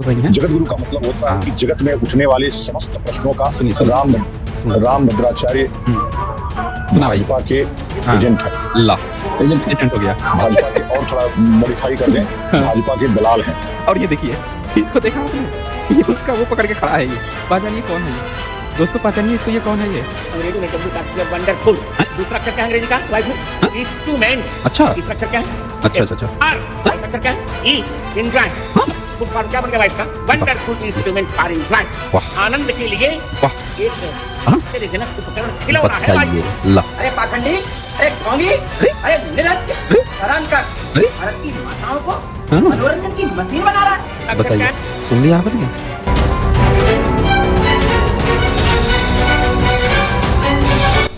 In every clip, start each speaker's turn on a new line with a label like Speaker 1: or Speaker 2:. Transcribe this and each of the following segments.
Speaker 1: रही हैं।
Speaker 2: जगत गुरु का मतलब होता है कि जगत में उठने वाले समस्त प्रश्नों का
Speaker 1: सुनिए।
Speaker 2: राम भद्राचार्य भाजपा के एजेंट है।
Speaker 1: ला एजेंट हो गया।
Speaker 2: भाजपा के और थोड़ा मॉडिफाई कर दें, भाजपा के दलाल हैं।
Speaker 1: और ये देखिए, इसको देखा आपने? ये उसका वो पकड़ के खड़ा है। ये पहचानिए कौन है ये? दोस्तों पहचानिए इसको, ये कौन है ये?
Speaker 3: अंग्रेजी में डब्ल्यू का मतलब वंडरफुल। दूसरा अक्षर क्या है अंग्रेजी का? वाइफ में इंस्ट्रूमेंट।
Speaker 1: अच्छा
Speaker 3: तीसरा अक्षर क्या है?
Speaker 1: अच्छा अच्छा अच्छा।
Speaker 3: आर। चौथा अक्षर क्या है? ई। एंजॉय। फुल फॉर्म क्या बन गया वाइफ का? Wonderful instrument for enjoy.
Speaker 1: वाह।
Speaker 3: आनंद के लिए
Speaker 1: वाह।
Speaker 3: एक तेरे जनक उपकरण खिलौना है भाई।
Speaker 1: बताइए। ला
Speaker 3: अरे पाखंडी, अरे ढोंगी, अरे निर्लज्ज, हराम का भारत की माताओं को मनोरंजन की मशीन बना रहा है। अक्षर क्या
Speaker 1: बताइए,
Speaker 3: है?
Speaker 1: सुन लिया आपने?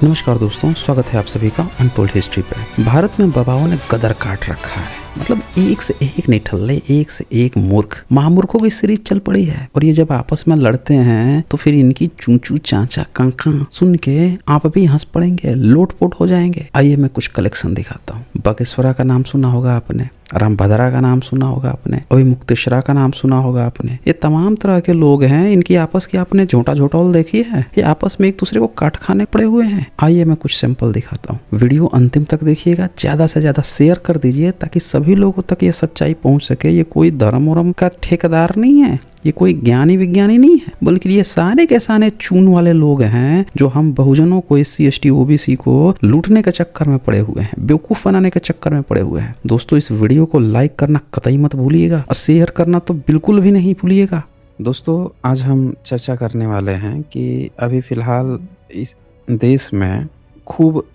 Speaker 1: नमस्कार दोस्तों, स्वागत है आप सभी का अनटोल्ड हिस्ट्री पे। भारत में बाबाओं ने गदर काट रखा है। मतलब एक से एक निठल्ले, एक से एक मूर्ख, महामूर्खों की सीरीज चल पड़ी है। और ये जब आपस में लड़ते हैं तो फिर इनकी चूचू चाचा कांका सुन के आप भी हंस पड़ेंगे, लोटपोट हो जाएंगे। आइए मैं कुछ कलेक्शन दिखाता हूँ। बकेश्वरा का नाम सुना होगा आपने, रामभद्रा का नाम सुना होगा आपने, अभिमुक्तेश्वरा का नाम सुना होगा आपने। ये तमाम तरह के लोग हैं। इनकी आपस की आपने झोटा झोटौल देखी है? ये आपस में एक दूसरे को काट खाने पड़े हुए हैं। आइए मैं कुछ सैंपल दिखाता हूँ। वीडियो अंतिम तक देखिएगा, ज्यादा से ज्यादा शेयर कर दीजिए ताकि सभी लोगों तक ये सच्चाई पहुंच सके। ये कोई धर्म उर्म का ठेकेदार नहीं है, ये कोई ज्ञानी विज्ञानी नहीं है, बल्कि ये सारे के सारे चून वाले लोग हैं जो हम बहुजनों को, SC ST OBC को लूटने के चक्कर में पड़े हुए हैं, बेवकूफ बनाने के चक्कर में पड़े हुए हैं। दोस्तों इस वीडियो को लाइक करना कतई मत भूलिएगा और शेयर करना तो बिल्कुल भी नहीं भूलिएगा। दोस्तों आज हम चर्चा करने वाले हैं कि अभी फिलहाल इस देश में खूब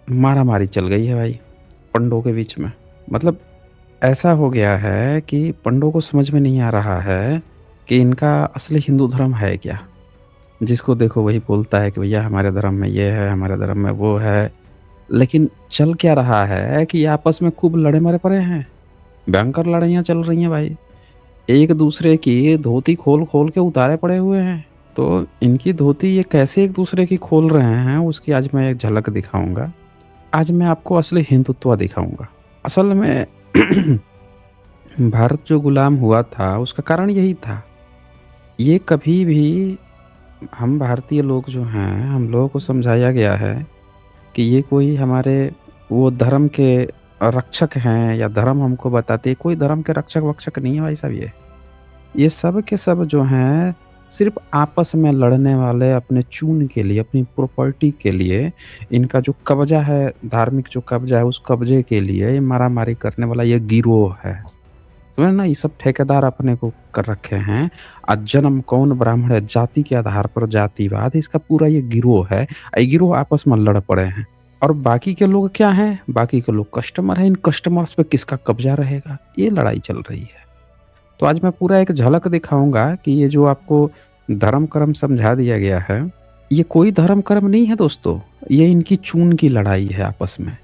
Speaker 1: मारामारी चल गई है भाई, पंडों के बीच में। मतलब ऐसा हो गया है कि पंडों को समझ में नहीं आ रहा है कि इनका असली हिंदू धर्म है क्या। जिसको देखो वही बोलता है कि भैया हमारे धर्म में ये है, हमारे धर्म में वो है। लेकिन चल क्या रहा है कि आपस में खूब लड़े मरे पड़े हैं, भयंकर लड़ाइयाँ चल रही हैं भाई। एक दूसरे की धोती खोल खोल के उतारे पड़े हुए हैं। तो इनकी धोती ये कैसे एक दूसरे की खोल रहे हैं उसकी आज मैं एक झलक दिखाऊंगा। आज मैं आपको असली हिंदुत्व दिखाऊंगा। असल में भारत जो गुलाम हुआ था उसका कारण यही था। ये कभी भी हम भारतीय लोग जो हैं, हम लोगों को समझाया गया है कि ये कोई हमारे वो धर्म के रक्षक हैं या धर्म हमको बताते। कोई धर्म के रक्षक वक्षक नहीं है भाई साहब। ये सब के सब जो हैं सिर्फ आपस में लड़ने वाले, अपने चून के लिए, अपनी प्रॉपर्टी के लिए, इनका जो कब्जा है, धार्मिक जो कब्जा है उस कब्जे के लिए ये मारामारी करने वाला ये गिरोह है। समझ ना, ये सब ठेकेदार अपने को कर रखे हैं। आज जन्म कौन ब्राह्मण है, जाति के आधार पर जातिवाद, इसका पूरा ये गिरोह है। ये गिरोह आपस में लड़ पड़े हैं। और बाकी के लोग क्या हैं? बाकी के लोग कस्टमर हैं। इन कस्टमर्स पे किसका कब्जा रहेगा, ये लड़ाई चल रही है। तो आज मैं पूरा एक झलक दिखाऊंगा कि ये जो आपको धर्म कर्म समझा दिया गया है, ये कोई धर्म कर्म नहीं है दोस्तों। ये इनकी चून की लड़ाई है आपस में,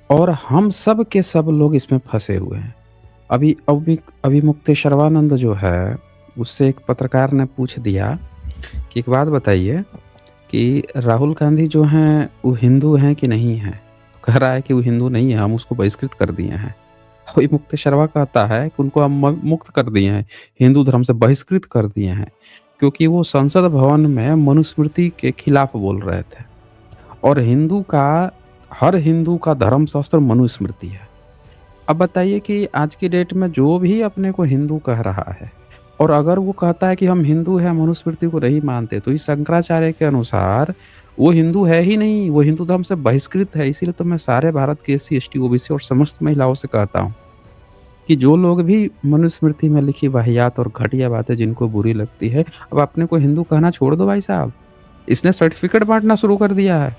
Speaker 1: और हम सब के सब लोग इसमें फंसे हुए हैं। अभिमुक्तेश्वरानंद जो है उससे एक पत्रकार ने पूछ दिया कि एक बात बताइए कि राहुल गांधी जो हैं वो हिंदू हैं कि नहीं हैं। कह रहा है कि वो हिंदू नहीं है, हम उसको बहिष्कृत कर दिए हैं। अभिमुक्तेश्वर कहता है कि उनको हम मुक्त कर दिए हैं, हिंदू धर्म से बहिष्कृत कर दिए हैं, क्योंकि वो संसद भवन में मनुस्मृति के खिलाफ बोल रहे थे। और हर हिंदू का धर्म शास्त्र मनुस्मृति है। अब बताइए कि आज की डेट में जो भी अपने को हिंदू कह रहा है, और अगर वो कहता है कि हम हिंदू हैं, मनुस्मृति को नहीं मानते, तो इस शंकराचार्य के अनुसार वो हिंदू है ही नहीं, वो हिंदू धर्म से बहिष्कृत है। इसीलिए तो मैं सारे भारत के SC ST OBC और समस्त महिलाओं से कहता हूँ कि जो लोग भी मनुस्मृति में लिखी वाहियात और घटिया बातें जिनको बुरी लगती है, अब अपने को हिंदू कहना छोड़ दो भाई साहब। इसने सर्टिफिकेट बांटना शुरू कर दिया है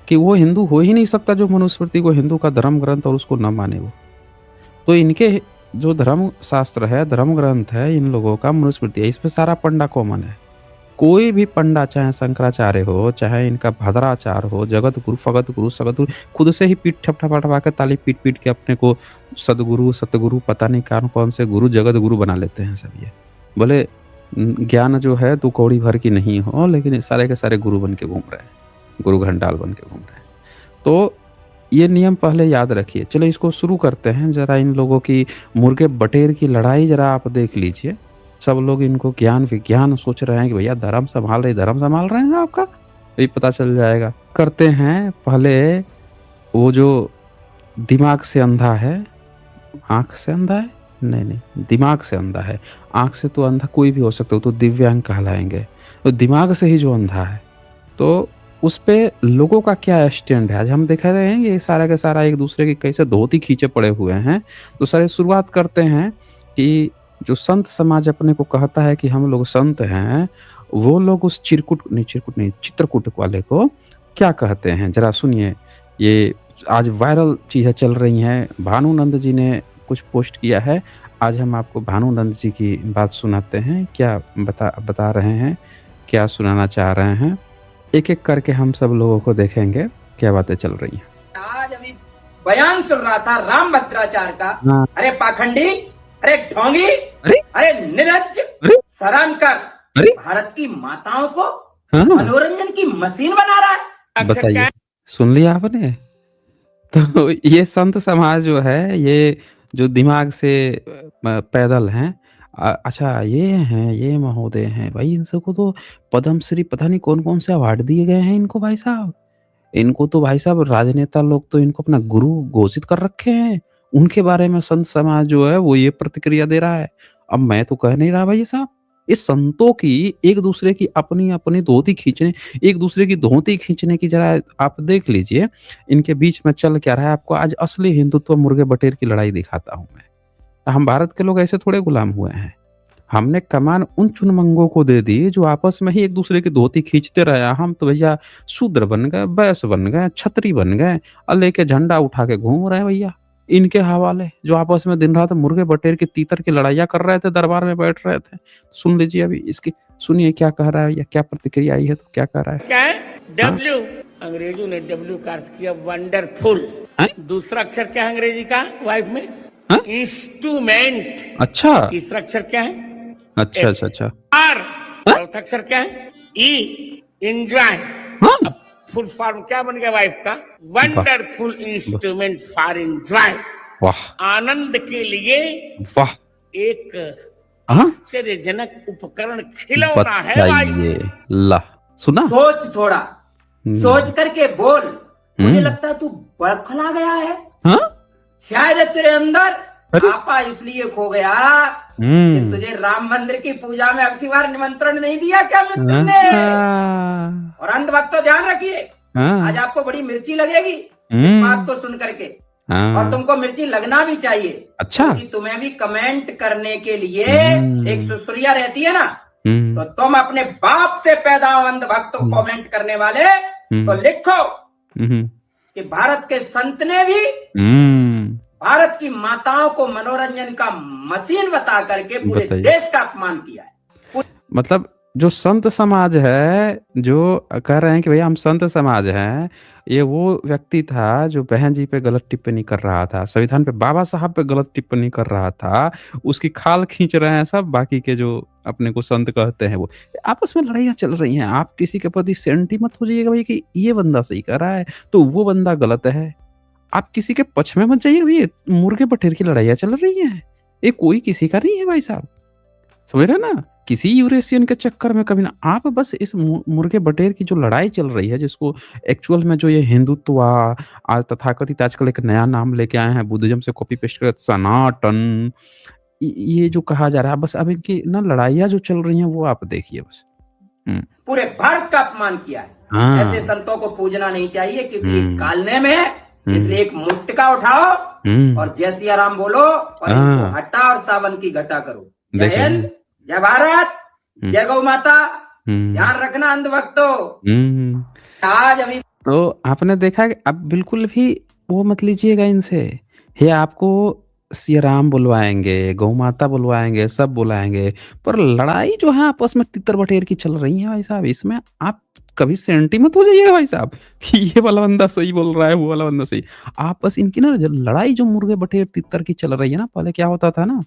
Speaker 1: कि वो हिंदू हो ही नहीं सकता जो मनुस्मृति को हिंदू का धर्म ग्रंथ और उसको न माने। वो तो इनके जो धर्म शास्त्र है, धर्म ग्रंथ है, इन लोगों का मनुस्मृति है। इसमें सारा पंडा कॉमन है। कोई भी पंडा, चाहे शंकराचार्य हो, चाहे इनका भद्राचार्य हो, जगत गुरु, फगत गुरु, सगत गुरु, खुद से ही पीठ ठपठपा के ताली पीट पीट के अपने को सदगुरु, सतगुरु, पता नहीं कौन से गुरु, जगत गुरु बना लेते हैं सब। ये बोले ज्ञान जो है तो कौड़ी भर की नहीं हो, लेकिन सारे के सारे गुरु बन के घूम रहे हैं, गुरु घंटाल बन के घूम रहे हैं। तो ये नियम पहले याद रखिए। चलो इसको शुरू करते हैं। जरा इन लोगों की मुर्गे बटेर की लड़ाई जरा आप देख लीजिए। सब लोग इनको ज्ञान विज्ञान सोच रहे हैं कि भैया धर्म संभाल रहे हैं आपका, ये पता चल जाएगा। करते हैं पहले वो जो दिमाग से अंधा है, आँख से अंधा है? नहीं, दिमाग से अंधा है। आँख से तो अंधा कोई भी हो सकता है, वो तो दिव्यांग कहलाएँगे। तो दिमाग से ही जो अंधा है, तो उस पे लोगों का क्या स्टैंड है? आज हम दिखा रहे हैं ये सारा का सारा एक दूसरे की कैसे धोती खींचे पड़े हुए हैं। तो सारे शुरुआत करते हैं कि जो संत समाज अपने को कहता है कि हम लोग संत हैं, वो लोग उस चित्रकूट वाले को क्या कहते हैं? ज़रा सुनिए। ये आज वायरल चीज़ें चल रही हैं। भानुनंद जी ने कुछ पोस्ट किया है। आज हम आपको भानुनंद जी की बात सुनाते हैं। क्या बता रहे हैं, क्या सुनाना चाह रहे हैं, एक-एक करके हम सब लोगों को देखेंगे क्या बातें चल रही हैं।
Speaker 3: आज अभी बयान सुन रहा था राम भद्राचार्य का।
Speaker 1: हाँ।
Speaker 3: अरे पाखंडी, अरे ढोंगी, अरे निर्लज्ज, शर्म कर। भारत की माताओं को
Speaker 1: हाँ।
Speaker 3: मनोरंजन की मशीन बना रहा है।
Speaker 1: बताइए, सुन लिया आपने? तो ये संत समाज जो है, ये जो दिमाग से पैदल हैं, अच्छा ये हैं, ये महोदय हैं भाई, इन सबको तो पद्मश्री पता नहीं कौन-कौन से अवार्ड दिए गए हैं इनको भाई साहब। इनको तो भाई साहब राजनेता लोग तो इनको अपना गुरु घोषित कर रखे हैं। उनके बारे में संत समाज जो है वो ये प्रतिक्रिया दे रहा है। अब मैं तो कह नहीं रहा भाई साहब, इस संतों की एक दूसरे की अपनी धोती खींचने, एक दूसरे की धोती खींचने की जरा आप देख लीजिए, इनके बीच में चल क्या रहा है। आपको आज असली हिंदुत्व मुर्गे बटेर की लड़ाई दिखाता हूँ मैं। हम भारत के लोग ऐसे थोड़े गुलाम हुए हैं। हमने कमान उन चुनमंगों को दे दी जो आपस में ही एक दूसरे की धोती खींचते रहे। हम तो भैया शूद्र बन गए, बैस बन गए, छतरी बन गए और लेके झंडा उठा के घूम रहे हैं भैया इनके हवाले, जो आपस में दिन रात मुर्गे बटेर की तीतर की लड़ाइयाँ कर रहे थे, दरबार में बैठ रहे थे। सुन लीजिए अभी इसकी, सुनिए क्या कह रहा है या क्या प्रतिक्रिया आई है, तो क्या कह रहा है।
Speaker 4: क्या है डब्ल्यू? अंग्रेजों ने डब्ल्यू का अर्थ किया वंडरफुल। दूसरा अक्षर क्या है अंग्रेजी का वाइफ में? इंस्ट्रूमेंट।
Speaker 1: अच्छा,
Speaker 4: तीसरा अक्षर क्या है?
Speaker 1: अच्छा।
Speaker 4: आर। चौथा अक्षर क्या है? ई। एंजॉय। अब फुल फॉर्म क्या बन गया वाइफ का? Wonderful instrument for enjoy.
Speaker 1: वाह,
Speaker 4: आनंद के लिए
Speaker 1: वाह,
Speaker 4: एक आश्चर्यजनक उपकरण खिलौना है भाई।
Speaker 1: बताइए। ला, सुना?
Speaker 3: सोच थोड़ा, सोच करके बोल। मुझे लगता है तू बड़खला गया है।
Speaker 1: हाँ?
Speaker 3: शायद तेरे अंदर आपा इसलिए खो गया कि तुझे राम मंदिर की पूजा में अब की बार निमंत्रण नहीं दिया क्या मित्र ने? और अंत वक्त तो ध्यान रखिए, आज आपको बड़ी मिर्ची लगेगी इस बात को सुन करके। और तुमको मिर्ची लगना भी चाहिए।
Speaker 1: अच्छा,
Speaker 3: क्योंकि तुम्हें भी कमेंट करने के लिए एक सुसुरिया रहती है ना, तो तुम अपने बाप से पैदा अंध भक्त कमेंट करने वाले तो लिखो कि भारत के संत ने भी भारत की माताओं को मनोरंजन का मशीन बता करके पूरे देश का अपमान किया है।
Speaker 1: मतलब जो संत समाज है, जो कह रहे हैं कि भैया हम संत समाज हैं, ये वो व्यक्ति था जो बहन जी पे गलत टिप्पणी कर रहा था, संविधान पे बाबा साहब पे गलत टिप्पणी कर रहा था, उसकी खाल खींच रहे हैं सब बाकी के जो अपने को संत कहते हैं। वो आपस में लड़ाइयाँ चल रही हैं। आप किसी के प्रति सेंटी मत हो जाइएगा भाई कि ये बंदा सही कर रहा है तो वो बंदा गलत है। आप किसी के पक्ष में मत जाइए भाई, मुर्गे बटेर की लड़ाइयाँ चल रही हैं, ये कोई किसी का नहीं है भाई साहब, समझ रहे ना? किसी यूरेशियन के चक्कर में कभी ना। आप बस इस मुर्गे बटेर की जो लड़ाई चल रही है, जिसको एक्चुअल में जो ये हिंदुत्व तथाकथित आजकल एक नया नाम लेके आए हैं, बुद्धिज्म से कॉपी पेस्ट कर सनातन, ये जो कहा जा रहा है, बस अब इनकी ना लड़ाइयाँ जो चल रही हैं वो आप देखिए बस।
Speaker 3: पूरे भारत का अपमान किया है।
Speaker 1: हाँ।
Speaker 3: ऐसे संतों को पूजना नहीं चाहिए क्योंकि कालने में है, इसलिए एक मुट्टिका उठाओ और जय सिया राम बोलो और इनको हटा और सावन की घटा करो। जय हिंद, जय भारत, जय गौ माता। ध्यान रखना अंधभक्तों। आज अभी
Speaker 1: तो आपने देखा कि अब बिल्कुल भी वो मत लीजिएगा इनसे। ये आपको सिया राम बुलवाएंगे, गौ माता बुलवाएंगे, सब बुलाएंगे, पर लड़ाई जो है आपस में तितर बटेर की चल रही है भाई साहब, इसमें आप कभी सेंटी मत हो जाइएगा भाई साहब कि ये वाला बंदा सही बोल रहा है, वो वाला बंदा सही। आपस इनकी ना लड़ाई जो मुर्गे बटेर तितर की चल रही है ना, पहले क्या होता था ना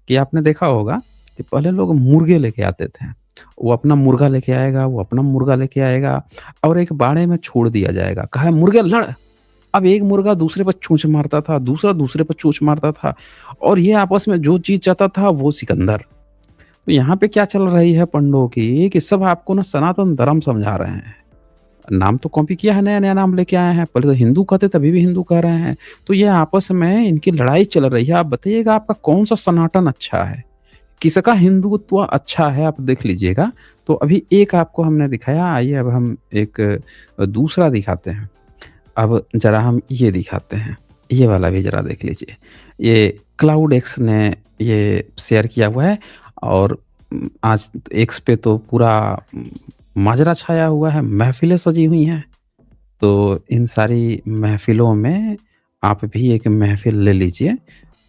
Speaker 1: कि आपने देखा होगा कि पहले लोग मुर्गे लेके आते थे, वो अपना मुर्गा लेके आएगा, वो अपना मुर्गा लेके आएगा और एक बाड़े में छोड़ दिया जाएगा, कहा मुर्गे लड़। अब एक मुर्गा दूसरे पर चोंच मारता था, दूसरा दूसरे पर चोंच मारता था और ये आपस में जो जीत जाता था वो सिकंदर। तो यहाँ पे क्या चल रही है पंडों की कि सब आपको ना सनातन धर्म समझा रहे हैं। नाम तो कॉपी किया है, नया-नया नाम लेके आए हैं। पहले तो हिंदू कहते थे, अभी भी हिंदू कह रहे हैं। तो ये आपस में इनकी लड़ाई चल रही है। आप बताइएगा आपका कौन-सा सनातन अच्छा है? किसका हिंदुत्व अच्छा है, आप देख लीजिएगा। तो अभी एक आपको हमने दिखाया, आइए अब हम एक दूसरा दिखाते हैं। अब ज़रा हम ये दिखाते हैं, ये वाला भी ज़रा देख लीजिए। ये क्लाउड एक्स ने ये शेयर किया हुआ है और आज एक्स पे तो पूरा माजरा छाया हुआ है, महफ़िलें सजी हुई हैं। तो इन सारी महफ़िलों में आप भी एक महफ़िल ले लीजिए।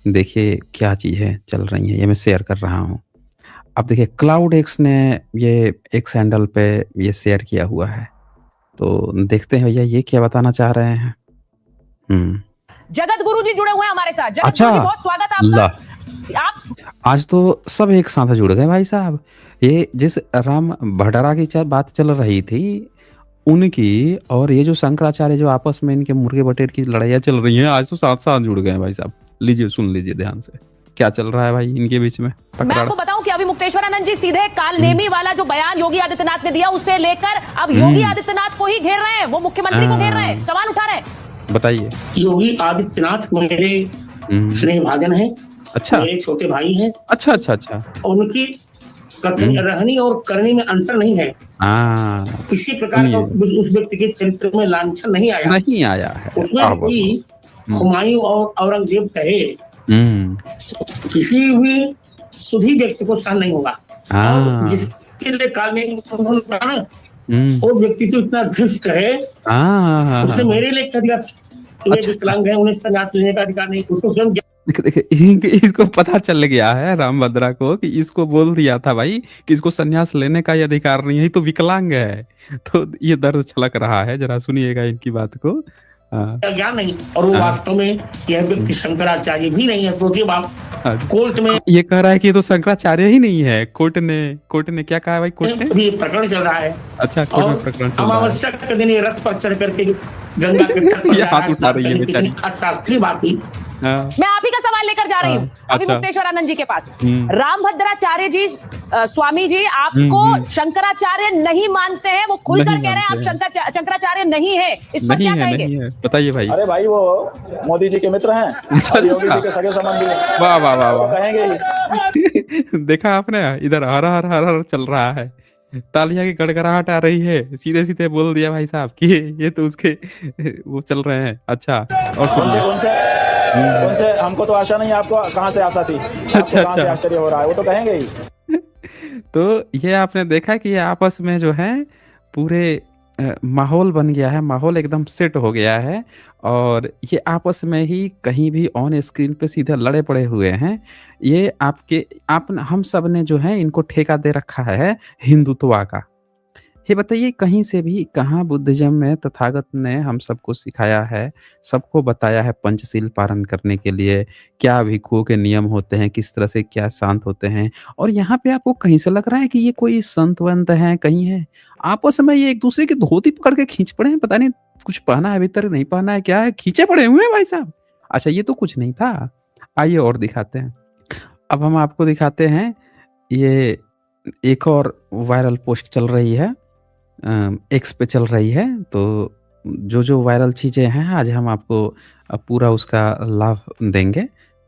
Speaker 1: देखिए क्या चीज़ें चल रही हैं, ये मैं शेयर कर रहा हूँ। अब देखिए क्लाउड एक्स ने ये एक्स हैंडल पे ये शेयर किया हुआ है। तो देखते हैं भैया ये क्या बताना चाह रहे हैं।
Speaker 5: जगत गुरु जी जुड़े हुए हैं हमारे साथ। जगत
Speaker 1: अच्छा,
Speaker 5: गुरु जी बहुत स्वागत है आपका। आप
Speaker 1: आज तो सब एक साथ जुड़ गए भाई साहब। ये जिस राम भटरा की बात चल रही थी उनकी और ये जो शंकराचार्य जो आपस में इनके मुर्गे बटेर की लड़ाइयाँ चल रही हैं, आज तो साथ साथ जुड़ गए हैं भाई साहब। लीजिए सुन लीजिए ध्यान से क्या चल रहा है भाई इनके बीच में।
Speaker 5: मैं आपको बताऊं कि अभी मुक्तेश्वरानंद जी सीधे काल नेमी वाला जो बयान योगी आदित्यनाथ ने दिया उससे लेकर अब योगी आदित्यनाथ को ही घेर रहे हैं, वो मुख्यमंत्री को घेर रहे हैं, सवाल उठा रहे हैं।
Speaker 1: बताइए।
Speaker 6: योगी आदित्यनाथ मेरे स्नेह भाजन है,
Speaker 1: अच्छा,
Speaker 6: मेरे छोटे भाई हैं।
Speaker 1: अच्छा अच्छा अच्छा।
Speaker 6: उनकी कथन रहनी और करनी में अंतर नहीं है। किसी प्रकार का उस व्यक्ति के चरित्र में लांछन नहीं आया
Speaker 1: है।
Speaker 6: उसमें कोई हुमायूं और औरंगजेब कहे किसी भी सुधी व्यक्ति को सहन नहीं होगा। और जिसके लिए काल ने उन्होंने कहा ना, वो व्यक्ति तो इतना धृष्ट है, उसने मेरे लिए कह दिया वे विकलांग है, उन्हें संन्यास लेने का अधिकार नहीं। उसको स्वयं
Speaker 1: देखिए इसको पता चल गया है रामभद्रा को कि इसको बोल दिया था भाई कि इसको संन्यास लेने का ही अधिकार नहीं है, तो विकलांग है। तो ये दर्द छलक रहा है, जरा सुनिएगा इनकी बात को।
Speaker 6: ज्ञान नहीं, और वो वास्तव में यह व्यक्ति शंकराचार्य भी नहीं है। सोचिए आप, कोर्ट में
Speaker 1: ये कह रहा है कि ये तो शंकराचार्य ही नहीं है। कोर्ट ने क्या कहा भाई? कोर्ट ने
Speaker 6: अभी प्रकरण चल रहा है।
Speaker 1: अच्छा, कोर्ट में प्रकरण चल रहा है।
Speaker 6: अमावस्या के दिन ये रथ पर चढ़ करके गंगा के तट पर
Speaker 1: हाथ उठा रही है बेचारी।
Speaker 6: अशास्त्रीय बात हुई।
Speaker 5: मैं आप ही का सवाल लेकर जा रही हूँ अभी मुक्तेश्वरानंद जी के पास। रामभद्राचार्य जी, स्वामी जी आपको शंकराचार्य नहीं मानते हैं, वो खुलकर कह रहे हैं आप शंकराचार्य नहीं है। इस पर क्या कहेंगे?
Speaker 1: बताइए भाई।
Speaker 2: अरे भाई वो मोदी जी के मित्र हैं, योगी जी के सगे संबंधी हैं।
Speaker 1: वाह वाह वाह वाह,
Speaker 2: कहेंगे
Speaker 1: देखा आपने, इधर हर हर हर हर चल रहा है, तालियां की गड़गड़ाहट आ रही है। सीधे सीधे बोल दिया भाई साहब कि ये तो उसके वो चल रहे हैं। अच्छा, और सुनिए।
Speaker 2: उनसे हमको तो आशा नहीं, आपको कहाँ से आशा थी?
Speaker 1: अच्छा
Speaker 2: कहाँ से आश्चर्य हो रहा है, वो तो कहेंगे ही।
Speaker 1: तो ये आपने देखा कि ये आपस में जो है पूरे माहौल बन गया है, माहौल एकदम सेट हो गया है और ये आपस में ही कहीं भी ऑन स्क्रीन पे सीधे लड़े पड़े हुए हैं। ये हम सब ने जो है इनको ठेका दे रखा है हिंदुत्व का। ये बताइए कहीं से भी कहाँ बुद्धिज्म में तथागत ने हम सबको सिखाया है, सबको बताया है पंचशील पालन करने के लिए क्या भिक्षुओं के नियम होते हैं, किस तरह से क्या शांत होते हैं। और यहाँ पे आपको कहीं से लग रहा है कि ये कोई संत वंत है, कहीं है आपस में ये एक दूसरे की धोती पकड़ के खींच पड़े हैं, पता नहीं कुछ पहना है भीतर, नहीं पहना है, क्या है, खींचे पड़े हुए हैं भाई साहब। अच्छा, ये तो कुछ नहीं था, आइए और दिखाते हैं। अब हम आपको दिखाते हैं, ये एक और वायरल पोस्ट चल रही है, एक्स पे चल रही है। तो जो वायरल चीज़ें हैं आज हम आपको पूरा उसका लाभ देंगे।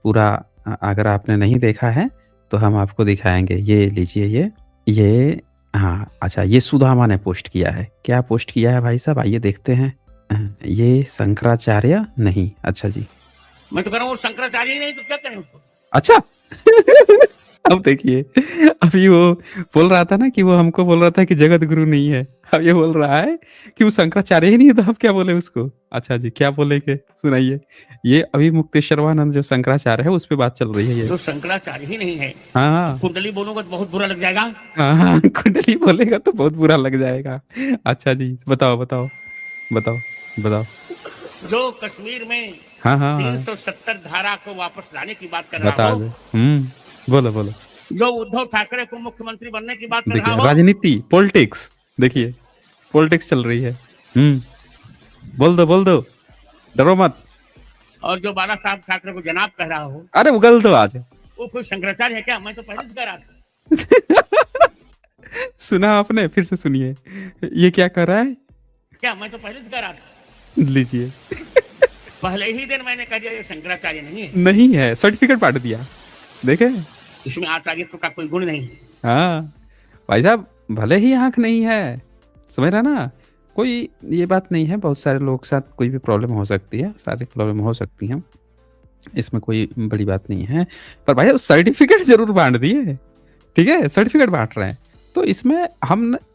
Speaker 1: पूरा अगर आपने नहीं देखा है तो हम आपको दिखाएंगे। ये लीजिए, ये हाँ, अच्छा, ये सुदामा ने पोस्ट किया है। क्या पोस्ट किया है भाई साहब, आइए देखते हैं। ये शंकराचार्य नहीं, अच्छा जी,
Speaker 6: मैं तो कह रहा हूँ शंकराचार्य ही नहीं तो क्या करें उसको।
Speaker 1: अच्छा अब देखिए, अभी वो बोल रहा था ना कि वो हमको बोल रहा था कि जगत गुरु नहीं है, अब ये बोल रहा है कि वो शंकराचार्य ही नहीं है, तो हम क्या बोले उसको। अच्छा जी, क्या बोलेंगे सुनाइए। ये अभी मुक्तेश्वरानंद जो शंकराचार्य है उस पे बात चल रही है। ये
Speaker 6: तो शंकराचार्य ही नहीं है।
Speaker 1: हाँ,
Speaker 6: कुंडली बोलूंगा तो बहुत बुरा लग जाएगा।
Speaker 1: हाँ, कुंडली बोलेगा तो बहुत बुरा लग जाएगा। अच्छा जी, बताओ।
Speaker 6: जो कश्मीर में
Speaker 1: हाँ
Speaker 6: 370 धारा को वापस लाने की बात कर रहा
Speaker 1: बता
Speaker 6: हो,
Speaker 1: दो। बोलो।
Speaker 6: जो उद्धव ठाकरे को मुख्यमंत्री बनने की बात कर रहा
Speaker 1: देखिए,
Speaker 6: हो,
Speaker 1: राजनीति, पॉलिटिक्स, देखिए पॉलिटिक्स चल रही है। बोल दो, डरो मत।
Speaker 6: और जो बाला साहब ठाकरे को जनाब कह रहा हो,
Speaker 1: अरे उगल दो आज।
Speaker 6: वो कोई शंकराचार्य है क्या? मैं तो पहले भी कह रहा था।
Speaker 1: सुना आपने? फिर से सुनिए, ये क्या कर रहा है?
Speaker 4: क्या मैं तो पहले से कह रहा था,
Speaker 1: लीजिए।
Speaker 4: पहले ही दिन मैंने कह दिया ये शंकराचार्य नहीं है,
Speaker 1: नहीं है, सर्टिफिकेट बांट दिया। देखे,
Speaker 4: इसमें आचार्यत्व का कोई गुण नहीं है।
Speaker 1: हाँ भाई साहब, भले ही आंख नहीं है, समझ रहा ना, कोई ये बात नहीं है, बहुत सारे लोगों के साथ कोई भी प्रॉब्लम हो सकती है, सारी प्रॉब्लम हो सकती हैं, इसमें कोई बड़ी बात नहीं है। पर भाई सर्टिफिकेट जरूर बांट दिए, ठीक है, सर्टिफिकेट बांट रहे हैं, तो इसमें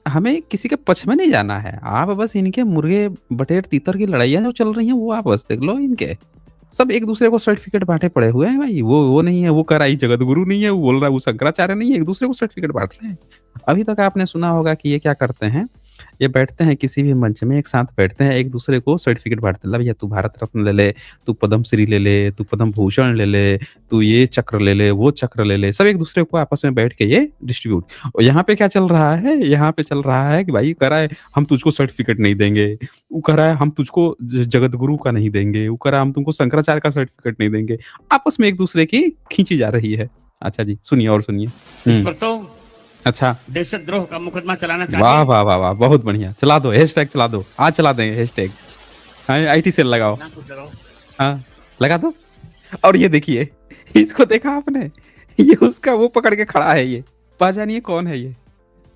Speaker 1: हमें किसी के पक्ष में नहीं जाना है। आप बस इनके मुर्गे बटेर तीतर की लड़ाइयाँ जो चल रही हैं वो आप बस देख लो, इनके सब एक दूसरे को सर्टिफिकेट बांटे पड़े हुए हैं भाई। वो नहीं है, वो कराई जगत गुरु नहीं है, वो बोल रहा है वो शंकराचार्य नहीं है, एक दूसरे को सर्टिफिकेट बांट रहे हैं। अभी तक आपने सुना होगा कि ये क्या करते हैं, ये बैठते हैं किसी भी मंच में, एक साथ बैठते हैं, एक दूसरे को सर्टिफिकेट बांटते हैं। भैया तू भारत रत्न ले ले, तू पद्म श्री ले ले, तू पद्म भूषण ले ले, तू ये चक्र ले ले, वो चक्र ले ले, सब एक दूसरे को आपस में बैठ के ये डिस्ट्रीब्यूट। और यहाँ पे क्या चल रहा है, यहाँ पे चल रहा है कि भाई कह रहा है हम तुझको सर्टिफिकेट नहीं देंगे, वो कह रहा है हम तुझको जगत गुरु का नहीं देंगे, वो कह रहा है हम तुमको शंकराचार्य का सर्टिफिकेट नहीं देंगे। आपस में एक दूसरे की खींची जा रही है। अच्छा जी, सुनिए और सुनिए।
Speaker 4: इस पर तो
Speaker 1: अच्छा,
Speaker 4: देशद्रोह का मुकदमा चलाना चाहिए।
Speaker 1: वाह वाह वाह वाह, बहुत बढ़िया, चला दो, हैशटैग चला दो, आज चला देंगे हैशटैग। हाँ, आईटी सेल लगाओ,
Speaker 4: ना कुछ करो।
Speaker 1: हाँ लगा दो। और ये देखिए, इसको देखा आपने, ये उसका वो पकड़ के खड़ा है, ये पहचानिए कौन है ये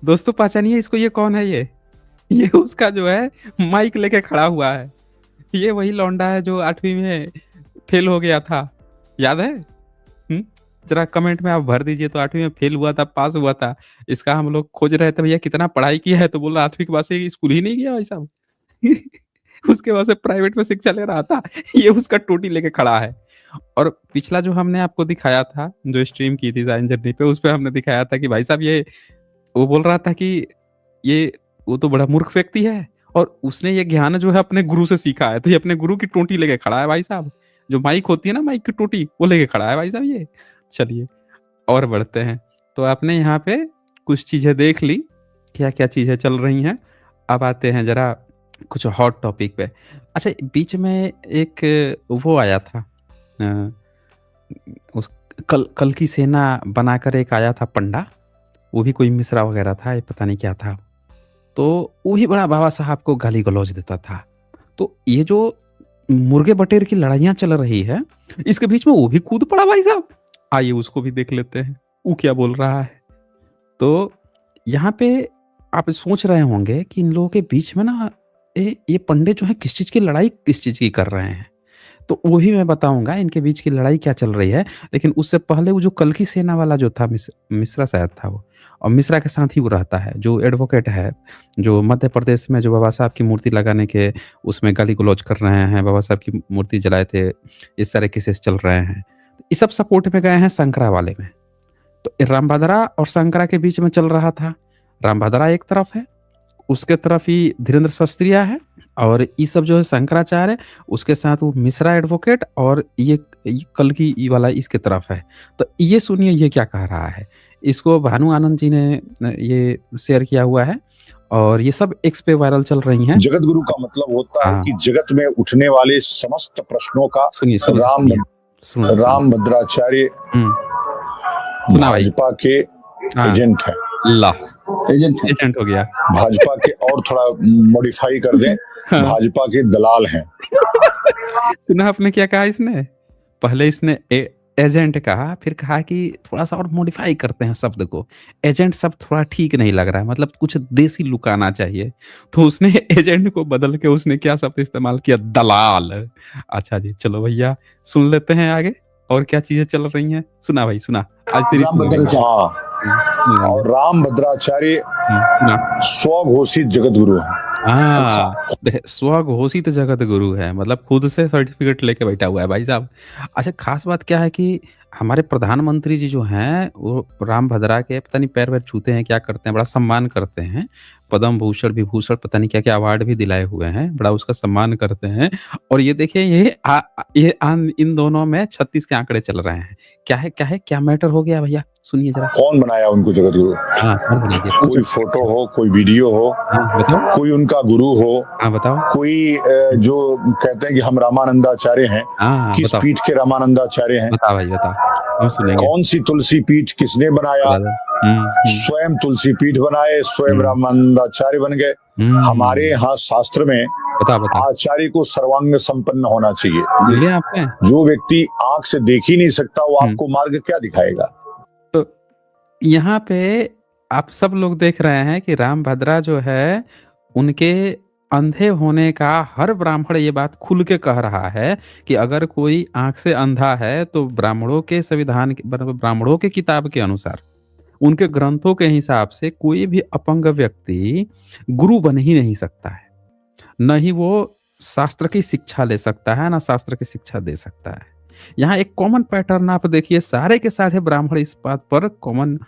Speaker 1: दोस्तों, पहचानिए इसको, ये कौन है ये उसका जो है माइक लेके खड़ा हुआ है। ये वही लौंडा है जो 8वीं में फेल हो गया था, याद है? जरा कमेंट में आप भर दीजिए, तो 8वीं में फेल हुआ था, पास हुआ था, इसका हम लोग खोज रहे थे भैया कितना पढ़ाई किया है, तो बोल रहा 8वीं के बाद से स्कूल ही नहीं गया भाई साहब। उसके बाद से प्राइवेट में शिक्षा ले रहा था। ये उसका टोटी लेके खड़ा है। और पिछला जो हमने आपको दिखाया था, जो स्ट्रीम की थी साइंस जर्नी पे, उस पे हमने दिखाया था कि भाई साहब ये वो बोल रहा था कि ये वो तो बड़ा मूर्ख व्यक्ति है और उसने ये ज्ञान जो है अपने गुरु से सीखा है, तो ये अपने गुरु की टोटी लेके खड़ा है भाई साहब। जो माइक होती है ना, माइक की टोटी, वो लेके खड़ा है भाई साहब ये। चलिए और बढ़ते हैं। तो आपने यहाँ पे कुछ चीजें देख ली, क्या क्या चीजें चल रही हैं। अब आते हैं जरा कुछ हॉट टॉपिक पे। अच्छा, बीच में एक वो आया था, उस कल की सेना बनाकर एक आया था पंडा, वो भी कोई मिश्रा वगैरह था, ये पता नहीं क्या था, तो वो भी बड़ा बाबा साहब को गाली गलौज देता था। तो ये जो मुर्गे बटेर की लड़ाइयाँ चल रही है, इसके बीच में वो भी कूद पड़ा भाई साहब। आइए उसको भी देख लेते हैं, वो क्या बोल रहा है। तो यहाँ पे आप सोच रहे होंगे कि इन लोगों के बीच में ना ये पंडित जो है किस चीज़ की लड़ाई किस चीज़ की कर रहे हैं, तो वो भी मैं बताऊंगा इनके बीच की लड़ाई क्या चल रही है। लेकिन उससे पहले वो जो कल की सेना वाला जो था, मिश्रा शायद था वो, और मिश्रा के साथ ही वो रहता है, जो एडवोकेट है, जो मध्य प्रदेश में जो बाबा साहब की मूर्ति लगाने के उसमें गाली गलौज कर रहे हैं, बाबा साहब की मूर्ति जलाए थे, इस सारे केसेस चल रहे हैं। ये सब सपोर्ट में गए हैं शंकरा वाले में। तो रामभद्रा और शंकरा के बीच में चल रहा था। रामभद्रा एक तरफ है, उसके तरफ ही धीरेन्द्र शास्त्रिया है, और ये सब जो है शंकराचार्य, उसके साथ वो मिश्रा एडवोकेट, और ये कल की वाला इसके तरफ है। तो ये सुनिए ये क्या कह रहा है। इसको भानु आनंद जी ने ये शेयर किया हुआ है, और ये सब एक्स पे वायरल चल रही हैं।
Speaker 2: जगत गुरु का मतलब होता है कि जगत में उठने वाले समस्त प्रश्नों का रामभद्राचार्य भाजपा के एजेंट है।
Speaker 1: एजेंट हो गया,
Speaker 2: भाजपा के, और थोड़ा मॉडिफाई कर दें, भाजपा के दलाल हैं।
Speaker 1: सुना आपने क्या कहा इसने? पहले इसने एजेंट कहा, फिर कहा कि थोड़ा सा और मॉडिफाई करते हैं शब्द को, एजेंट शब्द थोड़ा ठीक नहीं लग रहा है, मतलब कुछ देसी लुक आना चाहिए, तो उसने एजेंट को बदल के उसने क्या शब्द इस्तेमाल किया, दलाल। अच्छा जी, चलो भैया सुन लेते हैं आगे और क्या चीजें चल रही हैं। सुना भाई, सुना। आज तेरी
Speaker 2: और रामभद्राचार्य स्वघोषित जगत गुरु है।
Speaker 1: स्वघोषित जगत गुरु है, मतलब खुद से सर्टिफिकेट लेके बैठा हुआ है भाई साहब। अच्छा, खास बात क्या है कि हमारे प्रधानमंत्री जी जो हैं वो रामभद्रा के पता नहीं पैर वैर छूते हैं, क्या करते हैं, बड़ा सम्मान करते हैं, पद्म भूषण विभूषण पता नहीं क्या क्या अवार्ड भी दिलाए हुए हैं, बड़ा उसका सम्मान करते हैं। और ये देखिए ये इन दोनों में 36 के आंकड़े चल रहे हैं। क्या मैटर हो गया भैया, सुनिए जरा।
Speaker 2: कौन बनाया उनको जगत गुरु? कोई फोटो हो, कोई वीडियो हो, बताओ, कोई उनका गुरु हो, बताओ, कोई जो कहते हैं कि हम रामानंदाचार्य हैं, किस पीठ के रामानंदाचार्य हैं,
Speaker 1: बताओ भाई, बताओ, हम सुनेंगे।
Speaker 2: कौन सी तुलसी पीठ किसने बनाया, स्वयं तुलसी पीठ बनाए, स्वयं रामानंदाचार्य बन गए। हमारे यहाँ शास्त्र में आचार्य को सर्वांग संपन्न होना चाहिए।
Speaker 1: आपने
Speaker 2: जो व्यक्ति आंख से देख ही नहीं सकता वो आपको मार्ग क्या दिखाएगा।
Speaker 1: तो यहाँ पे आप सब लोग देख रहे हैं कि रामभद्रा जो है उनके अंधे होने का हर ब्राह्मण ये बात खुल के कह रहा है कि अगर कोई आंख से अंधा है तो ब्राह्मणों के संविधान ब्राह्मणों के किताब के अनुसार, उनके ग्रंथों के हिसाब से कोई भी अपंग व्यक्ति गुरु बन ही नहीं सकता है। न ही वो शास्त्र की शिक्षा ले सकता है, ना शास्त्र की शिक्षा दे सकता है। यहाँ एक कॉमन पैटर्न आप देखिए, सारे के सारे ब्राह्मण इस बात पर कॉमन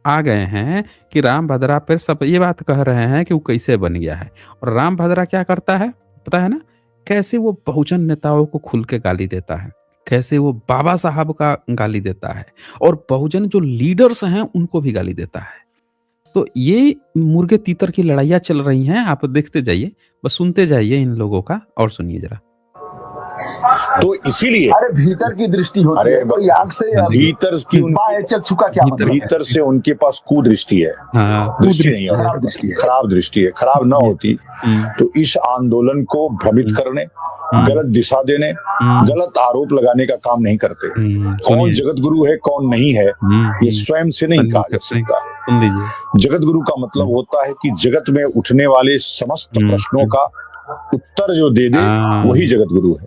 Speaker 1: आ गए हैं कि रामभद्रा पर सब ये बात कह रहे हैं कि वो कैसे बन गया है। और रामभद्रा क्या करता है पता है ना, कैसे वो बहुजन नेताओं को खुल के गाली देता है, कैसे वो बाबा साहब का गाली देता है और बहुजन जो लीडर्स हैं उनको भी गाली देता है। तो ये मुर्गे तीतर की लड़ाइयाँ चल रही हैं, आप देखते जाइए, बस सुनते जाइए इन लोगों का और सुनिए जरा।
Speaker 2: तो इसीलिए
Speaker 7: अरे भीतर की दृष्टि होती है, कोई आंख से
Speaker 2: भीतर की
Speaker 7: चक्षु का क्या मतलब?
Speaker 2: भीतर से उनके पास कुदृष्टि है, दृष्टि नहीं है, खराब दृष्टि है। खराब ना होती तो इस आंदोलन को भ्रमित करने, गलत दिशा देने, गलत आरोप लगाने का काम नहीं करते। कौन जगत गुरु है कौन नहीं है ये स्वयं से नहीं कहा जा सकता। जगत गुरु का मतलब होता है कि जगत में उठने वाले समस्त प्रश्नों का उत्तर जो दे दे वही जगत गुरु है।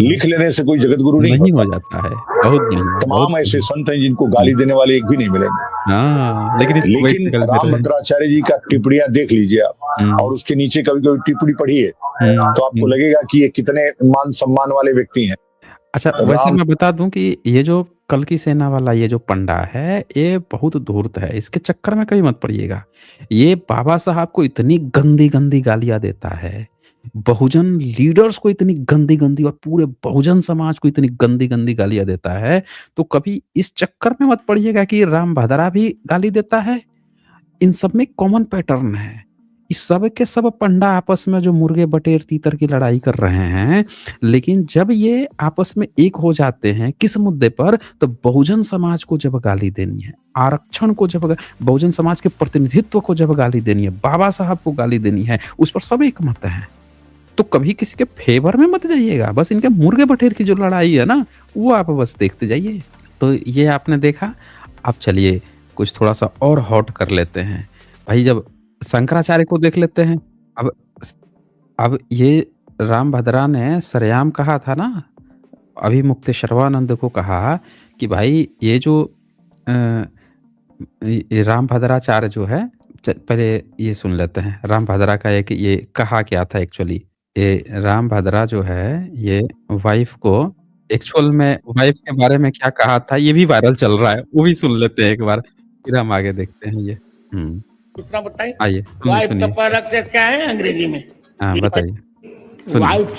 Speaker 2: लिख लेने से कोई जगत गुरु नहीं हो जाता है। तमाम ऐसे संत हैं जिनको गाली देने वाले एक भी नहीं मिलेंगे। लेकिन रामभद्राचार्य जी का टिप्पणियां देख लीजिए आप और उसके नीचे कभी कभी टिप्पणी पढ़िए तो आपको लगेगा कि ये कितने मान सम्मान वाले व्यक्ति हैं।
Speaker 1: अच्छा, वैसे मैं बता दूं कि ये जो कल की सेना वाला ये जो पंडा है ये बहुत धूर्त है, इसके चक्कर में कहीं मत पड़िएगा। ये बाबा साहब को इतनी गंदी गंदी गालियां देता है, बहुजन लीडर्स को इतनी गंदी गंदी और पूरे बहुजन समाज को इतनी गंदी गंदी गालियां देता है, तो कभी इस चक्कर में मत पड़िएगा कि रामभद्रा भी गाली देता है। इन सब में कॉमन पैटर्न है। इस सब के सब पंडा आपस में जो मुर्गे बटेर तीतर की लड़ाई कर रहे हैं, लेकिन जब ये आपस में एक हो जाते हैं किस मुद्दे पर, तो बहुजन समाज को जब गाली देनी है, आरक्षण को जब, बहुजन समाज के प्रतिनिधित्व को जब गाली देनी है, बाबा साहब को गाली देनी है, उस पर सब एक मत है। तो कभी किसी के फेवर में मत जाइएगा, बस इनके मुर्गे बटेर की जो लड़ाई है ना वो आप बस देखते जाइए। तो ये आपने देखा। अब चलिए कुछ थोड़ा सा और हॉट कर लेते हैं भाई, जब शंकराचार्य को देख लेते हैं। अब ये रामभद्रा ने सरेआम कहा था ना, अभी मुक्तेश्वरानंद को कहा कि भाई ये जो रामभद्राचार्य जो है, पहले ये सुन लेते हैं रामभद्रा का एक ये कहा क्या था एक्चुअली। ये रामभद्रा जो है ये वाइफ को एक्चुअल में वाइफ के बारे में क्या कहा था, ये भी वायरल चल रहा है, वो भी सुन लेते हैं एक बार, फिर हम आगे देखते हैं ये।
Speaker 4: दूसरा बताइए,
Speaker 1: आइए
Speaker 4: वाइफ का पहला अक्षर क्या है अंग्रेजी में?
Speaker 1: हाँ बताइए।
Speaker 4: वाइफ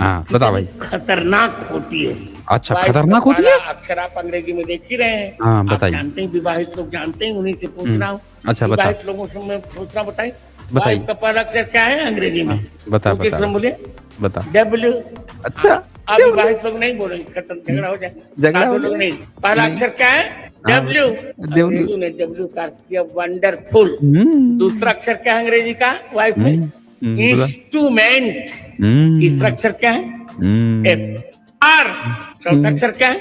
Speaker 1: हाँ बता भाई।
Speaker 4: खतरनाक होती है।
Speaker 1: अच्छा, खतरनाक होती है?
Speaker 4: अक्षर आप अंग्रेजी में देख ही रहे हैं।
Speaker 1: हाँ बताइए।
Speaker 4: जानते हैं, विवाहित लोग जानते हैं, उन्हीं से पूछ रहा हूँ।
Speaker 1: अच्छा बता।
Speaker 4: विवाहित लोगों से मैं पूछ रहा हूँ, बताइए वाइफ का पहला अक्षर क्या है अंग्रेजी में?
Speaker 1: बता
Speaker 4: बोलिए।
Speaker 1: बता।
Speaker 4: डब्ल्यू।
Speaker 1: अच्छा,
Speaker 4: आप विवाहित लोग नहीं बोलेंगे, खत्म, झगड़ा हो जाएगा। लोग नहीं। पहला अक्षर क्या है? डब्ल्यू। अंग्रेजी ने डब्ल्यू का अर्थ किया वंडरफुल। दूसरा अक्षर क्या है अंग्रेजी का वाइफ में? इंस्ट्रूमेंट। तीसरा अक्षर क्या है? एफ। आर। चौथा अक्षर क्या है?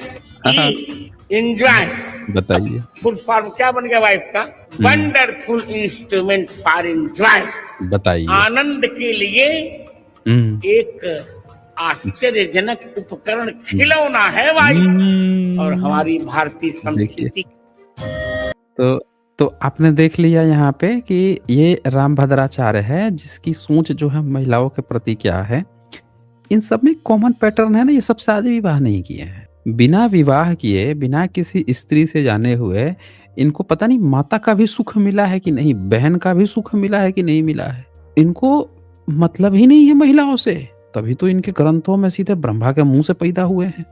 Speaker 4: एंजॉय।
Speaker 1: बताइए।
Speaker 4: फुल फॉर्म क्या बन गया वाइफ का? Wonderful instrument for enjoy.
Speaker 1: बताइए।
Speaker 4: आनंद के लिए एक आश्चर्यजनक उपकरण खिलौना है वाइफ और हमारी भारतीय संस्कृति।
Speaker 1: तो आपने देख लिया यहाँ पे कि ये रामभद्राचार्य है जिसकी सोच जो है महिलाओं के प्रति क्या है। इन सब में कॉमन पैटर्न है ना, ये सब शादी विवाह नहीं किए हैं, बिना विवाह किए, बिना किसी स्त्री से जाने हुए इनको पता नहीं माता का भी सुख मिला है कि नहीं, बहन का भी सुख मिला है कि नहीं मिला है। इनको मतलब ही नहीं है महिलाओं से, तभी तो इनके ग्रंथों में सीधे ब्रह्मा के मुंह से पैदा हुए हैं।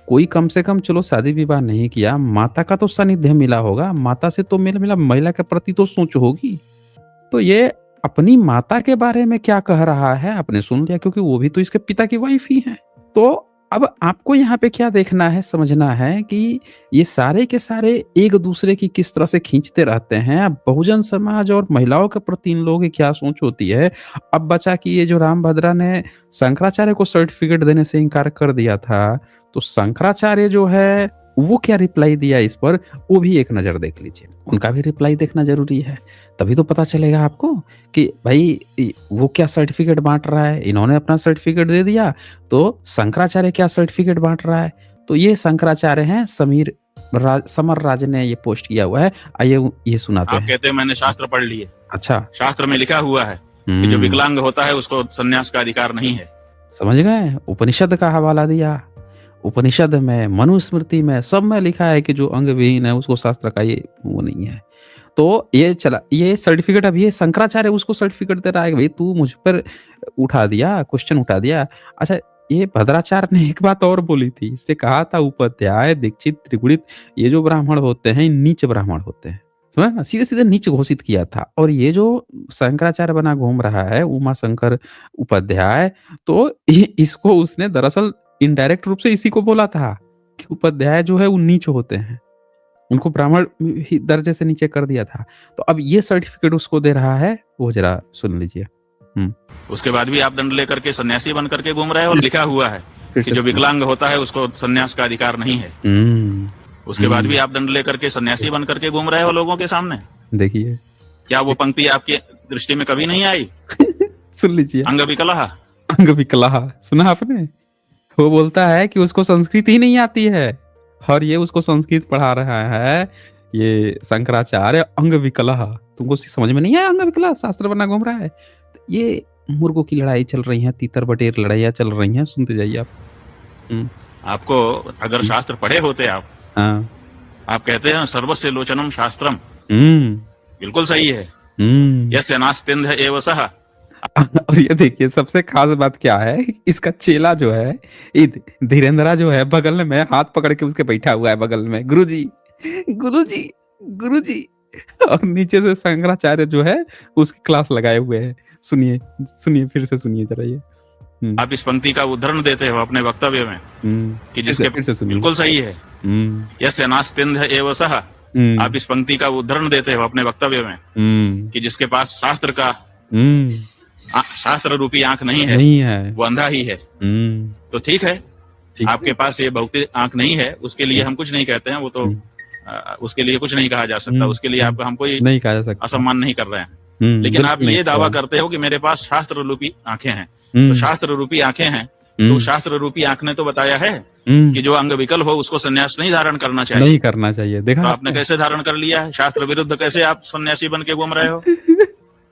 Speaker 1: कोई कम से कम चलो शादी विवाह नहीं किया, माता का तो सानिध्य मिला होगा, माता से तो मिला, महिला के प्रति तो सोच होगी। तो ये अपनी माता के बारे में क्या कह रहा है आपने सुन लिया, क्योंकि वो भी तो इसके पिता की वाइफ ही है। तो अब आपको यहाँ पे क्या देखना है, समझना है कि ये सारे के सारे एक दूसरे की किस तरह से खींचते रहते हैं। अब बहुजन समाज और महिलाओं के प्रति इन लोगों की क्या सोच होती है। अब बचा कि ये जो रामभद्रा ने शंकराचार्य को सर्टिफिकेट देने से इनकार कर दिया था, तो शंकराचार्य जो है वो क्या रिप्लाई दिया इस पर, वो भी एक नजर देख लीजिए। उनका भी रिप्लाई देखना जरूरी है, तभी तो पता चलेगा आपको कि भाई वो क्या सर्टिफिकेट बांट रहा है। इन्होंने अपना सर्टिफिकेट दे दिया, तो शंकराचार्य क्या सर्टिफिकेट बांट रहा है। तो ये शंकराचार्य हैं, समर राज ने ये पोस्ट किया हुआ है। आइए ये सुनाते
Speaker 8: आप
Speaker 1: हैं।
Speaker 8: कहते हैं मैंने शास्त्र पढ़ लिए।
Speaker 1: अच्छा,
Speaker 8: शास्त्र में लिखा हुआ है कि जो विकलांग होता है उसको संन्यास का अधिकार नहीं है।
Speaker 1: समझ गए, उपनिषद का हवाला दिया। उपनिषद में, मनुस्मृति में, सब में लिखा है कि जो अंग विहीन है उसको शास्त्र का ये वो नहीं है। तो ये चला, ये सर्टिफिकेट, अब ये शंकराचार्य उसको सर्टिफिकेट दे रहा है कि भाई तू मुझ पर उठा दिया, क्वेश्चन उठा दिया। अच्छा, ये भद्राचार्य ने एक बात और बोली थी, इसने कहा था उपाध्याय, दीक्षित, त्रिगुणित ये जो ब्राह्मण होते हैं नीच ब्राह्मण होते हैं। समझ ना, सीधे सीधे नीच घोषित किया था। और ये जो शंकराचार्य बना घूम रहा है उमा शंकर उपाध्याय, तो इसको उसने दरअसल इनडायरेक्ट रूप से इसी को बोला था कि उपाध्याय जो है वो नीच होते हैं, उनको ब्राह्मण दर्जे से नीचे कर दिया था। तो अब ये सर्टिफिकेट उसको दे रहा है, वो जरा सुन लीजिए।
Speaker 8: उसके बाद भी आप दंड लेकर के सन्यासी बन करके घूम रहे हो। लिखा हुआ है कि जो विकलांग होता है उसको संन्यास का अधिकार नहीं है। उसके बाद भी आप दंड लेकर के सन्यासी बन करके घूम रहे हो लोगों के सामने।
Speaker 1: देखिए,
Speaker 8: क्या वो पंक्ति आपकी दृष्टि में कभी नहीं आई?
Speaker 1: सुन लीजिए।
Speaker 8: अंग विकलः,
Speaker 1: अंग विकलः, सुना आपने? वो बोलता है कि उसको संस्कृत ही नहीं आती है, और ये उसको संस्कृत पढ़ा रहा है ये शंकराचार्य। अंग विकलः, तुमको समझ में नहीं आया? अंग विकलः शास्त्र बना घूम रहा है। तो ये मुर्गों की लड़ाई चल रही है, तीतर बटेर लड़ाइयाँ चल रही हैं, सुनते जाइए आप।
Speaker 8: आपको अगर शास्त्र पढ़े होते आप कहते हैं सर्वस्य लोचनम शास्त्रम, बिल्कुल सही है। यस्य नास्त्यन्ध एव सः।
Speaker 1: और ये देखिए, सबसे खास बात क्या है, इसका चेला जो है, धीरेन्द्रा जो है, बगल में हाथ पकड़ के उसके बैठा हुआ है बगल में, गुरुजी गुरुजी गुरुजी। और नीचे से शंकराचार्य जो है उसकी क्लास लगाए हुए है। सुनिए सुनिए, फिर से सुनिए जरा ये।
Speaker 8: आप इस पंक्ति का उदाहरण देते हो अपने वक्तव्य में कि जिसके बिल्कुल सही है, यस्य नास्त्यन्ध एव सः। आप इस पंक्ति का उदाहरण देते हो अपने वक्तव्य में कि जिसके पास शास्त्र रूपी आंख नहीं है वो अंधा ही है। तो ठीक है, आपके पास ये भौतिक आंख नहीं है, उसके लिए हम कुछ नहीं कहते हैं। वो तो उसके लिए कुछ नहीं कहा जा सकता, उसके लिए आप हम कोई नहीं कहा जा सकता, असम्मान नहीं कर रहे हैं। लेकिन आप ये दावा करते हो कि मेरे पास शास्त्र रूपी आंखें हैं। तो शास्त्र रूपी आंखें हैं, तो शास्त्र रूपी आंख ने तो बताया है कि जो अंग विकल हो उसको संन्यास नहीं धारण करना चाहिए। नहीं करना चाहिए। देखा, तो आपने कैसे धारण कर लिया है? शास्त्र विरुद्ध कैसे आप सन्यासी बन के घूम रहे हो?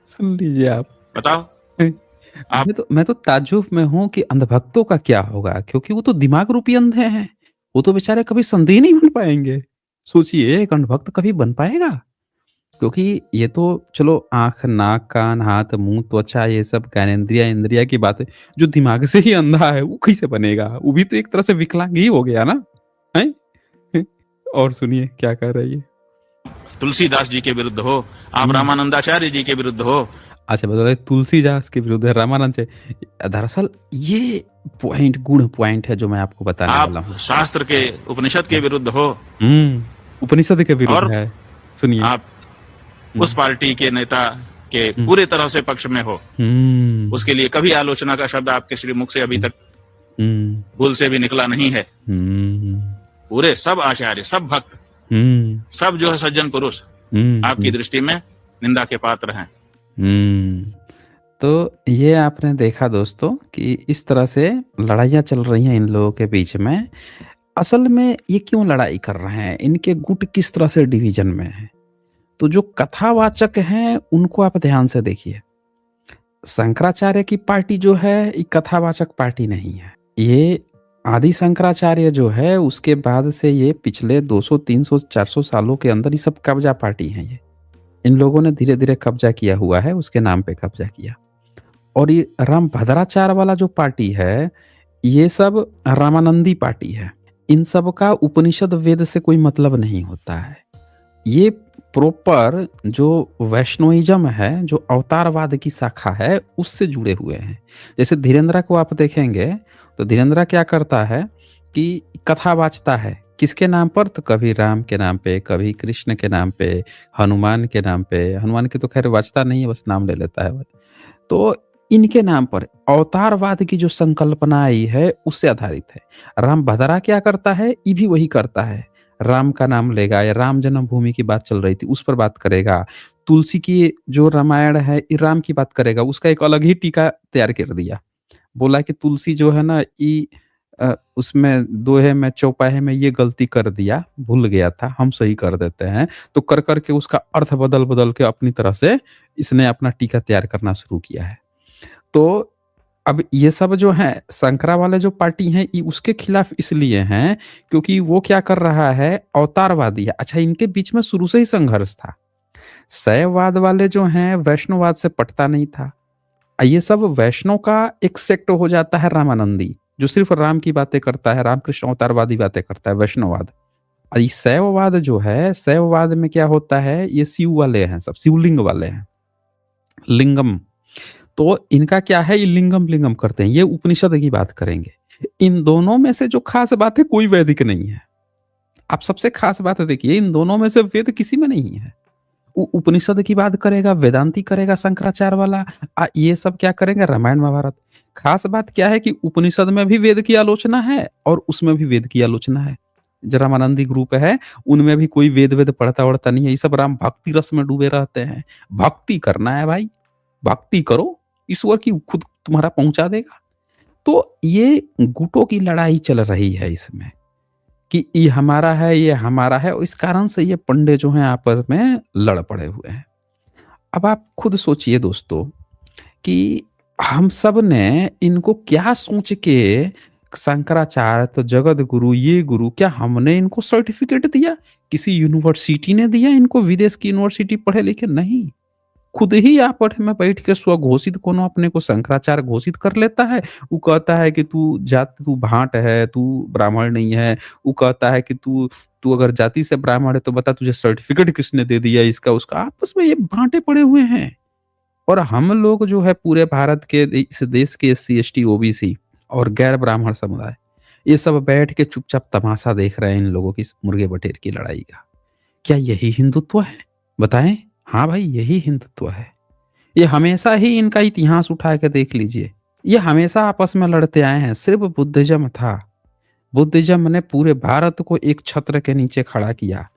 Speaker 8: सुन लीजिए आप, बताओ। मैं तो ताज्जुब में हूँ कि अंधभक्तों का क्या होगा, क्योंकि वो तो दिमाग रूपी अंधे हैं। वो तो बेचारे कभी संदेह नहीं बन पाएंगे। सोचिए, एक अंधभक्त कभी बन पाएगा? क्योंकि ये तो चलो आंख, नाक, कान, हाथ, मुंह, त्वचा, ये सब ज्ञानेंद्रिया इंद्रिया की बात है। जो दिमाग से ही अंधा है वो कैसे बनेगा? वो भी तो एक तरह से विकलांग ही हो गया ना, है? और सुनिए क्या कह रही है। तुलसीदास जी के विरुद्ध हो आप, रामानंदाचार्य जी के विरुद्ध हो। अच्छा, बता रहे तुलसीदास के विरुद्ध है, रामानंद से। दरअसल ये पॉइंट, गुण पॉइंट है जो मैं आपको बताने वाला हूँ। शास्त्र के, उपनिषद के विरुद्ध हो। उपनिषद के विरुद्ध है। सुनिए, आप उस पार्टी के नेता के पूरे तरह से पक्ष में हो। उसके लिए कभी आलोचना का शब्द आपके श्रीमुख से अभी तक भूल से भी निकला नहीं है। पूरे सब आचार्य, सब भक्त, सब जो है सज्जन पुरुष आपकी दृष्टि में निंदा के पात्र हैं। तो ये आपने देखा दोस्तों कि इस तरह से लड़ाइयाँ चल रही हैं इन लोगों के बीच में। असल में ये क्यों लड़ाई कर रहे हैं, इनके गुट किस तरह से डिवीजन में है। तो जो कथावाचक हैं उनको आप ध्यान से देखिए। शंकराचार्य की पार्टी जो है ये कथावाचक पार्टी नहीं है। ये आदि शंकराचार्य जो है उसके बाद से ये पिछले 200, 300, 400 सालों के अंदर ये सब कब्जा पार्टी है। ये इन लोगों ने धीरे धीरे कब्जा किया हुआ है, उसके नाम पे कब्जा किया। और ये रामभद्राचार्य वाला जो पार्टी है ये सब रामानंदी पार्टी है। इन सब का उपनिषद वेद से कोई मतलब नहीं होता है। ये प्रॉपर जो वैष्णोइज्म है, जो अवतारवाद की शाखा है, उससे जुड़े हुए हैं। जैसे धीरेन्द्रा को आप देखेंगे
Speaker 1: तो धीरेन्द्रा क्या करता है कि कथा वाचता है, किसके नाम पर? तो कभी राम के नाम पे, कभी कृष्ण के नाम पे, हनुमान के नाम पे। हनुमान की तो खैर वाचता नहीं है, बस नाम ले लेता है। तो इनके नाम पर अवतारवाद की जो संकल्पना आई है उससे आधारित है। राम भदरा क्या करता है, ये भी वही करता है। राम का नाम लेगा, या राम जन्मभूमि की बात चल रही थी उस पर बात करेगा। तुलसी की जो रामायण है ये राम की बात करेगा, उसका एक अलग ही टीका तैयार कर दिया। बोला कि तुलसी जो है ना ये उसमें दोहे में चौपाहे में ये गलती कर दिया, भूल गया था, हम सही कर देते हैं। तो कर करके उसका अर्थ बदल बदल के अपनी तरह से इसने अपना टीका तैयार करना शुरू किया है। तो अब ये सब जो है शंकरा वाले जो पार्टी हैं ये उसके खिलाफ इसलिए हैं क्योंकि वो क्या कर रहा है, अवतारवादी है। अच्छा, इनके बीच में शुरू से ही संघर्ष था। शैववाद वाले जो हैं वैष्णववाद से पटता नहीं था। ये सब वैष्णव का एक सेक्ट हो जाता है रामानंदी, जो सिर्फ राम की बातें करता है, रामकृष्ण अवतारवादी बातें करता है, वैष्णववाद। और ये शैववाद जो है, शैववाद में क्या होता है, ये शिव वाले हैं, सब शिवलिंग वाले हैं, लिंगम। तो इनका क्या है, ये लिंगम लिंगम करते हैं। ये उपनिषद की बात करेंगे। इन दोनों में से जो खास बात है, कोई वैदिक नहीं है। आप सबसे खास बात देखिए, इन दोनों में से वेद किसी में नहीं है। उपनिषद की बात करेगा, वेदांती करेगा, शंकराचार्य वाला, ये सब क्या करेंगे, रामायण महाभारत। खास बात क्या है कि उपनिषद में भी वेद की आलोचना है और उसमें भी वेद की आलोचना है। जो रामानंदी ग्रुप है उनमें भी कोई वेद वेद पढ़ता वढ़ता नहीं है। ये सब राम भक्ति रस में डूबे रहते हैं। भक्ति करना है भाई, भक्ति करो, ईश्वर की खुद तुम्हारा पहुंचा देगा। तो ये गुटों की लड़ाई चल रही है इसमें कि ये हमारा है, ये हमारा है, और इस कारण से ये पंडे जो हैं आपस में लड़ पड़े हुए हैं। अब आप खुद सोचिए दोस्तों कि हम सब ने इनको क्या सोच के, शंकराचार्य तो जगत गुरु, ये गुरु, क्या हमने इनको सर्टिफिकेट दिया? किसी यूनिवर्सिटी ने दिया इनको? विदेश की यूनिवर्सिटी पढ़े लिखे नहीं, खुद ही आपस में बैठ के स्वघोषित कोनो अपने को शंकराचार्य घोषित कर लेता है। वो कहता है कि तू भाट है, तू ब्राह्मण नहीं है। वो कहता है कि तू अगर जाति से ब्राह्मण है तो बता तुझे सर्टिफिकेट किसने दे दिया इसका उसका। आपस में ये बांटे पड़े हुए हैं। और हम लोग जो है पूरे भारत के इस देश के SC ST OBC और गैर ब्राह्मण समुदाय, ये सब बैठ के चुपचाप तमाशा देख रहे हैं इन लोगों की मुर्गे बटेर की लड़ाई का। क्या यही हिंदुत्व है? बताएं। हाँ भाई, यही हिंदुत्व है। ये हमेशा ही इनका इतिहास उठा के देख लीजिए, ये हमेशा आपस में लड़ते आए हैं। सिर्फ बुद्धिज्म था, बुद्धिज्म ने पूरे भारत को एक छत्र के नीचे खड़ा किया।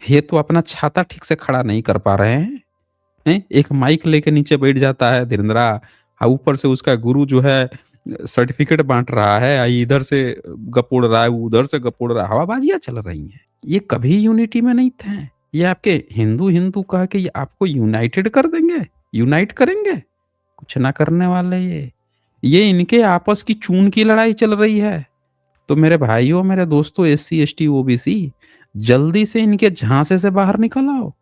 Speaker 1: ये तो अपना छाता ठीक से खड़ा नहीं कर पा रहे हैं। एक माइक लेके नीचे बैठ जाता है धीरेन्द्रा, ऊपर से उसका गुरु जो है सर्टिफिकेट बांट रहा है, इधर से गपोड़ रहा है, उधर से गपोड़ रहा है, हवाबाजियां चल रही हैं। ये कभी यूनिटी में नहीं थे। ये आपके हिंदू हिंदू कह के ये आपको यूनाइटेड कर देंगे, यूनाइट करेंगे, कुछ ना करने वाले। ये इनके आपस की चून की लड़ाई चल रही है। तो मेरे भाइयों, मेरे दोस्तों, SC ST OBC, जल्दी से इनके झांसे से बाहर निकल आओ।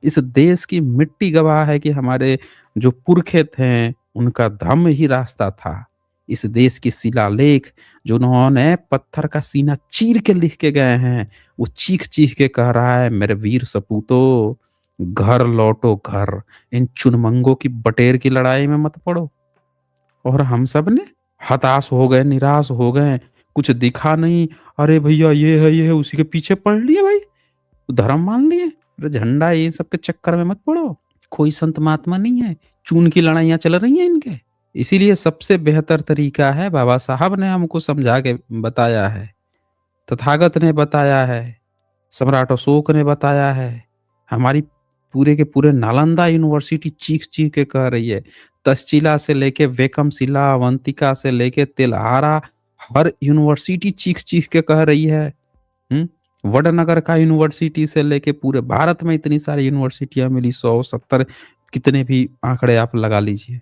Speaker 1: इस देश की मिट्टी गवाह है कि हमारे जो पुरखे थे उनका धम्म ही रास्ता था। इस देश की शिलालेख जो उन्होंने पत्थर का सीना चीर के लिख के गए हैं, वो चीख चीख के कह रहा है, मेरे वीर सपूतो, घर लौटो घर, इन चुनमंगों की बटेर की लड़ाई में मत पड़ो। और हम सब ने हताश हो गए, निराश हो गए, कुछ दिखा नहीं, अरे भैया ये है उसी के पीछे पड़ लिए भाई, धर्म मान लिए। अरे झंडा ये सब के चक्कर में मत पड़ो, कोई संत महात्मा नहीं है, चून की लड़ाइयां चल रही हैं इनके। इसीलिए सबसे बेहतर तरीका है, बाबा साहब ने हमको समझा के बताया है, तथागत ने बताया है, सम्राट अशोक ने बताया है, हमारी पूरे के पूरे नालंदा यूनिवर्सिटी चीख चीख के कह रही है, तक्षशिला से लेके वेकमशिला, अवंतिका से लेके तेलहारा, हर यूनिवर्सिटी चीख चीख के कह रही है। वडनगर का यूनिवर्सिटी से लेके पूरे भारत में इतनी सारी यूनिवर्सिटियां मिली, 170 कितने भी आंकड़े आप लगा लीजिए।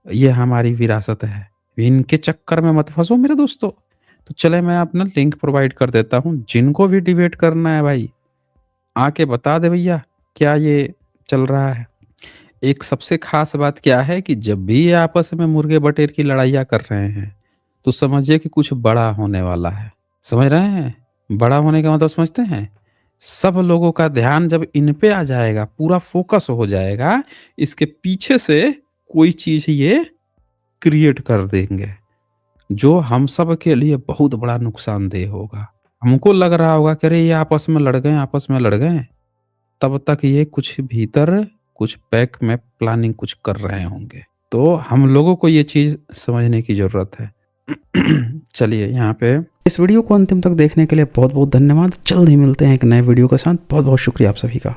Speaker 1: ये हमारी विरासत है, इनके चक्कर में मत फंसो मेरे दोस्तों। तो चले मैं अपना लिंक प्रोवाइड कर देता हूं, जिनको भी डिबेट करना है भाई आके बता दे भैया क्या ये चल रहा है। एक सबसे खास बात क्या है कि जब भी ये आपस में मुर्गे बटेर की लड़ाइयाँ कर रहे हैं तो समझिए कि कुछ बड़ा होने वाला है। समझ रहे हैं? बड़ा होने का मतलब समझते हैं? सब लोगों का ध्यान जब इन पे आ जाएगा, पूरा फोकस हो जाएगा, इसके पीछे से कोई चीज ये क्रिएट कर देंगे। जो हम सब के लिए बहुत बड़ा नुकसानदेह होगा। हमको लग रहा होगा कि अरे ये आपस में लड़ गए, तब तक ये कुछ भीतर कुछ बैक में प्लानिंग कुछ कर रहे होंगे। तो हम लोगों को ये चीज समझने की जरूरत है। चलिए यहाँ पे इस वीडियो को अंतिम तक देखने के लिए बहुत बहुत धन्यवाद। जल्द ही मिलते हैं एक नए वीडियो के साथ। बहुत बहुत शुक्रिया आप सभी का।